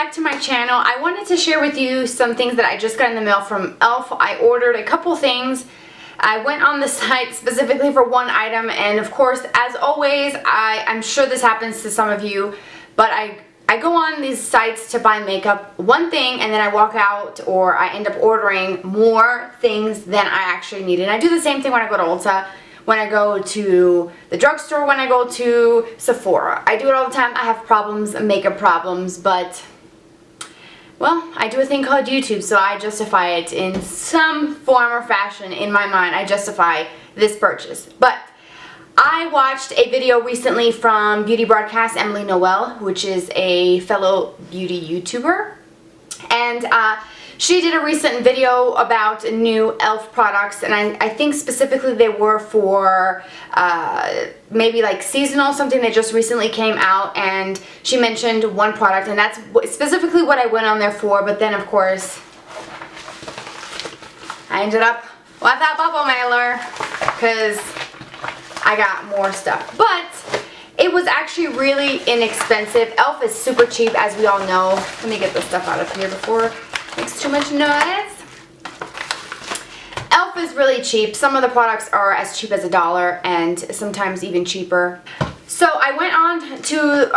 back to my channel. I wanted to share with you some things that I just got in the mail from E.L.F. I ordered a couple things. I went on the site specifically for one item, and of course, as always, I'm sure this happens to some of you, but I go on these sites to buy makeup, one thing, and then I walk out or I end up ordering more things than I actually need. And I do the same thing when I go to Ulta, when I go to the drugstore, when I go to Sephora. I do it all the time. I have problems, makeup problems, but well, I do a thing called YouTube, so I justify it in some form or fashion in my mind. I justify this purchase. But I watched a video recently from Beauty Broadcast Emily Noel, which is a fellow beauty YouTuber, and she did a recent video about new E.L.F. products, and I think specifically they were for maybe like seasonal, something that just recently came out, and she mentioned one product, and that's specifically what I went on there for. But then of course I ended up with that bubble mailer because I got more stuff. But it was actually really inexpensive. E.L.F. is super cheap, as we all know. Let me get this stuff out of here before it makes too much noise. E.L.F. is really cheap. Some of the products are as cheap as $1 and sometimes even cheaper. So I went on to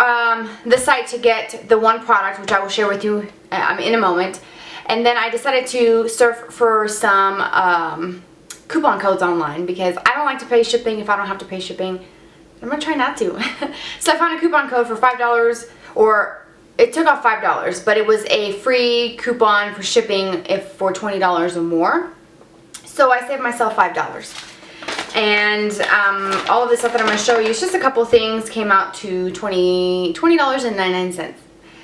the site to get the one product, which I will share with you in a moment. And then I decided to surf for some coupon codes online because I don't like to pay shipping if I don't have to pay shipping. I'm going to try not to. So I found a coupon code for $5, or it took off $5, but it was a free coupon for shipping if for $20 or more. So I saved myself $5. And all of this stuff that I'm going to show you, it's just a couple things, came out to $20.99.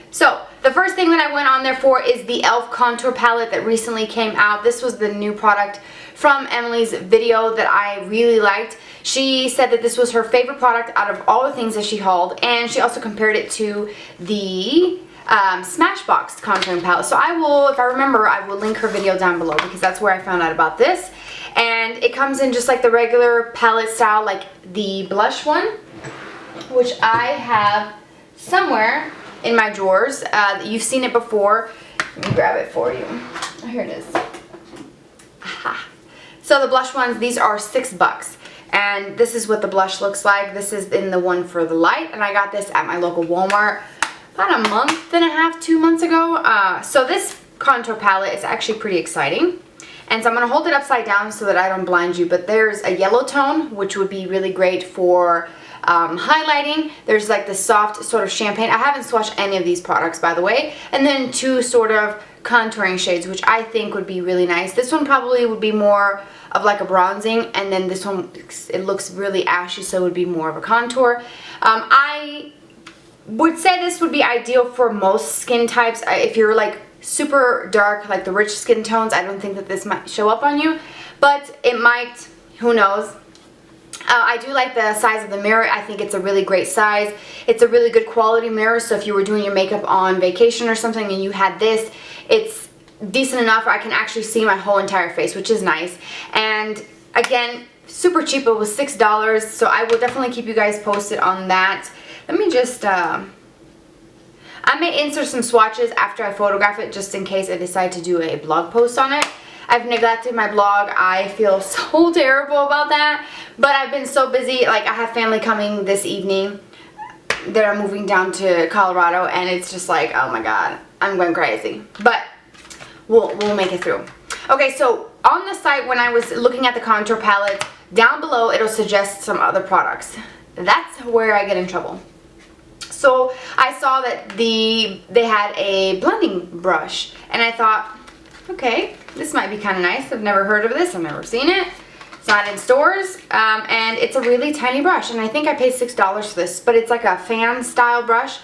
So the first thing that I went on there for is the E.L.F. contour palette that recently came out. This was the new product from Emily's video that I really liked. She said that this was her favorite product out of all the things that she hauled, and she also compared it to the Smashbox contouring palette. So I will, if I remember, I will link her video down below because that's where I found out about this. And it comes in just like the regular palette style, like the blush one, which I have somewhere in my drawers. You've seen it before. Let me grab it for you. Oh, here it is. Aha. So the blush ones, these are $6. And this is what the blush looks like. This is in the one for the light, and I got this at my local Walmart about a month and a half, 2 months ago. So this contour palette is actually pretty exciting. And so I'm going to hold it upside down so that I don't blind you. But there's a yellow tone, which would be really great for highlighting. There's like the soft sort of champagne. I haven't swatched any of these products, by the way. And then two sort of contouring shades, which I think would be really nice. This one probably would be more of like a bronzing, and then this one, it looks really ashy, so it would be more of a contour. I would say this would be ideal for most skin types. If you're like super dark, like the rich skin tones, I don't think that this might show up on you, but it might, who knows. I do like the size of the mirror. I think it's a really great size. It's a really good quality mirror, so if you were doing your makeup on vacation or something and you had this, it's decent enough where I can actually see my whole entire face, which is nice. And again, super cheap. It was $6, so I will definitely keep you guys posted on that. Let me just I may insert some swatches after I photograph it, just in case I decide to do a blog post on it. I've neglected my blog. I feel so terrible about that, but I've been so busy. Like, I have family coming this evening that are moving down to Colorado, and it's just like, oh my god, I'm going crazy. But we'll make it through. Okay, so on the site, when I was looking at the contour palette, down below it'll suggest some other products. That's where I get in trouble. So I saw that they had a blending brush, and I thought, okay, this might be kind of nice. I've never heard of this. I've never seen it. It's not in stores, and it's a really tiny brush, and I think I paid $6 for this, but it's like a fan style brush.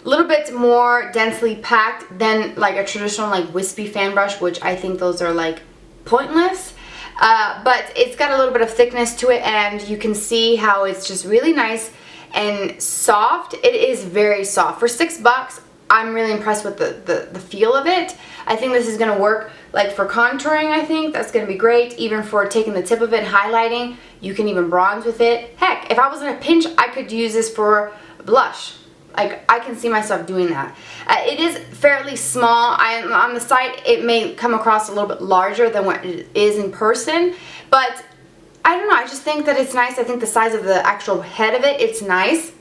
A little bit more densely packed than like a traditional like wispy fan brush, which I think those are like pointless. But it's got a little bit of thickness to it, and you can see how it's just really nice and soft. It is very soft. For $6, I'm really impressed with the feel of it. I think this is going to work like for contouring. I think that's going to be great. Even for taking the tip of it, highlighting. You can even bronze with it. Heck, if I was in a pinch, I could use this for blush. Like, I can see myself doing that. It is fairly small. On the site, it may come across a little bit larger than what it is in person, but I don't know, I just think that it's nice. I think the size of the actual head of it, it's nice.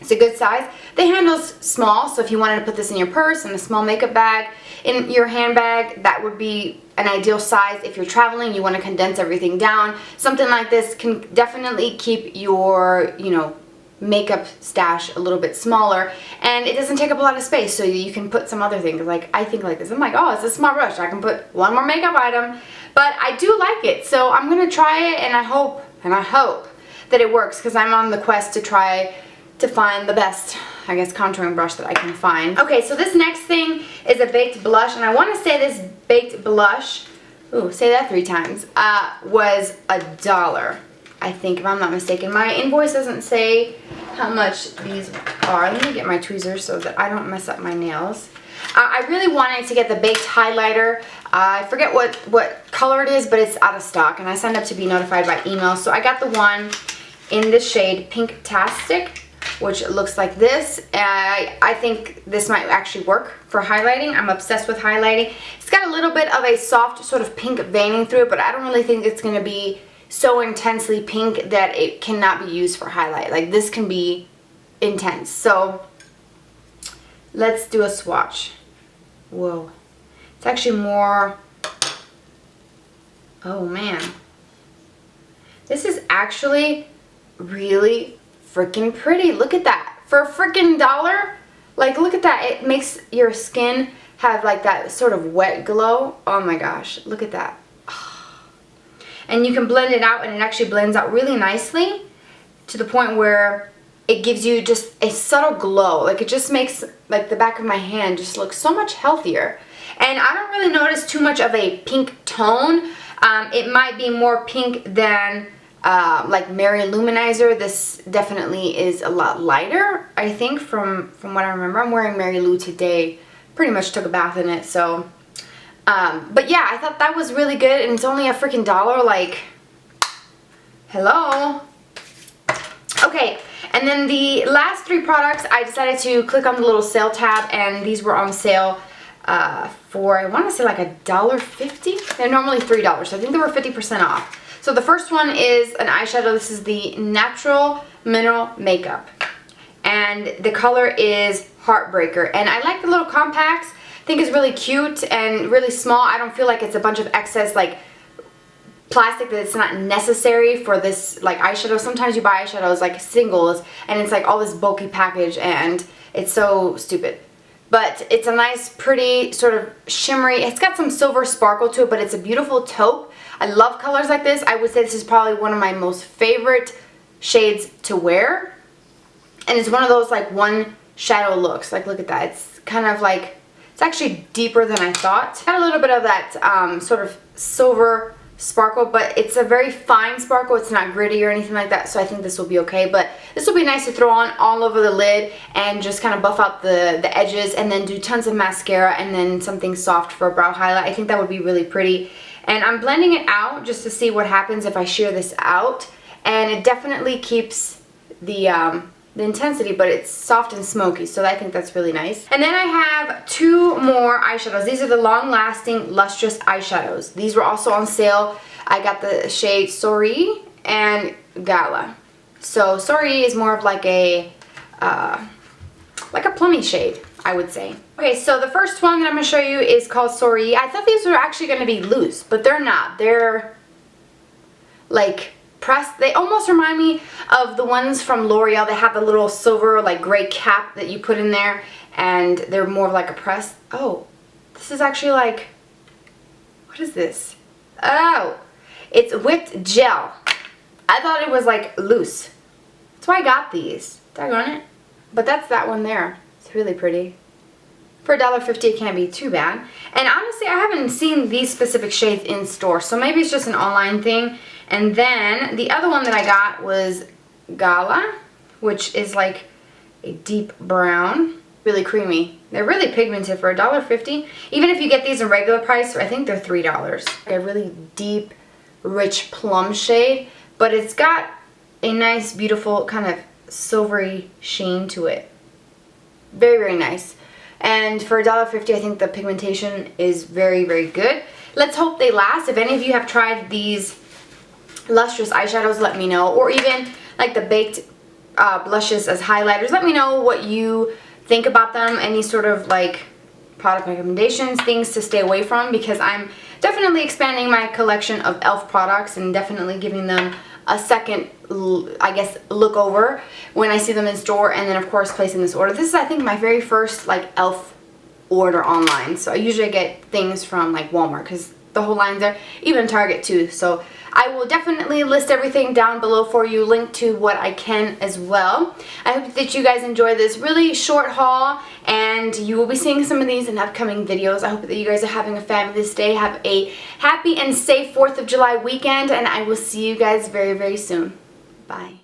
It's a good size. The handle's small, so if you wanted to put this in your purse, in a small makeup bag, in your handbag, that would be an ideal size. If you're traveling, you want to condense everything down. Something like this can definitely keep your, you know, makeup stash a little bit smaller, and it doesn't take up a lot of space, so you can put some other things. Like, I think like this. I'm like, oh, it's a small brush. I can put one more makeup item, but I do like it, so I'm gonna try it, and I hope that it works, because I'm on the quest to try to find the best, I guess, contouring brush that I can find. Okay, so this next thing is a baked blush, and I want to say this baked blush, ooh, say that 3 times, was $1. I think, if I'm not mistaken. My invoice doesn't say how much these are. Let me get my tweezers so that I don't mess up my nails. I really wanted to get the baked highlighter. I forget what color it is, but it's out of stock, and I signed up to be notified by email. So I got the one in the shade Pink-tastic, which looks like this. I think this might actually work for highlighting. I'm obsessed with highlighting. It's got a little bit of a soft sort of pink veining through it, but I don't really think it's going to be so intensely pink that it cannot be used for highlight. Like, this can be intense. So let's do a swatch. Whoa. It's actually more, oh man. This is actually really freaking pretty. Look at that. For a freaking $1, like, look at that. It makes your skin have like that sort of wet glow. Oh my gosh, look at that. And you can blend it out, and it actually blends out really nicely to the point where it gives you just a subtle glow. Like, it just makes like the back of my hand just look so much healthier. And I don't really notice too much of a pink tone. It might be more pink than like Mary Luminizer. This definitely is a lot lighter, I think, from what I remember. I'm wearing Mary Lou today. Pretty much took a bath in it, so... but yeah, I thought that was really good, and it's only a freaking $1. Like, hello. Okay, and then the last 3 products, I decided to click on the little sale tab, and these were on sale for, I want to say, like $1.50. They're normally $3, so I think they were 50% off. So the first one is an eyeshadow. This is the Natural Mineral Makeup, and the color is Heartbreaker, and I like the little compacts. I think it's really cute and really small. I don't feel like it's a bunch of excess like plastic that it's not necessary for this like eyeshadow. Sometimes you buy eyeshadows like singles, and it's like all this bulky package, and it's so stupid. But it's a nice, pretty, sort of shimmery. It's got some silver sparkle to it, but it's a beautiful taupe. I love colors like this. I would say this is probably one of my most favorite shades to wear. And it's one of those like one shadow looks. Like, look at that. It's kind of like... It's actually deeper than I thought. Got a little bit of that sort of silver sparkle, but it's a very fine sparkle. It's not gritty or anything like that, so I think this will be okay. But this will be nice to throw on all over the lid and just kind of buff out the edges, and then do tons of mascara and then something soft for a brow highlight. I think that would be really pretty. And I'm blending it out just to see what happens if I shear this out. And it definitely keeps the intensity, but it's soft and smoky, so I think that's really nice. And then I have 2 more eyeshadows. These are the long-lasting lustrous eyeshadows. These were also on sale. I got the shade Sorry and Gala. So Sorry is more of like a plummy shade, I would say. Okay, so the first one that I'm going to show you is called Sorry. I thought these were actually going to be loose, but they're not. They're like pressed. They almost remind me of the ones from L'Oreal. They have the little silver like gray cap that you put in there, and they're more of like a press. Oh, this is actually like, what is this? Oh, it's whipped gel. I thought it was like loose. That's why I got these. Daggone it. But that's that one there. It's really pretty. For $1.50 it can't be too bad. And honestly, I haven't seen these specific shades in store, so maybe it's just an online thing. And then the other one that I got was Gala, which is like a deep brown, really creamy. They're really pigmented for $1.50. Even if you get these in regular price, I think they're $3. A really deep, rich plum shade, but it's got a nice, beautiful kind of silvery sheen to it. Very, very nice. And for $1.50, I think the pigmentation is very, very good. Let's hope they last. If any of you have tried these lustrous eyeshadows, let me know. Or even like the baked blushes as highlighters, let me know what you think about them. Any sort of like product recommendations, things to stay away from, because I'm definitely expanding my collection of E.L.F products and definitely giving them a second, I guess, look over when I see them in store, and then of course placing this order. This is, I think, my very first like E.L.F order online. So I usually get things from like Walmart because the whole line's there, even Target too. So I will definitely list everything down below for you, link to what I can as well. I hope that you guys enjoy this really short haul, and you will be seeing some of these in upcoming videos. I hope that you guys are having a fabulous day. Have a happy and safe 4th of July weekend, and I will see you guys very, very soon. Bye.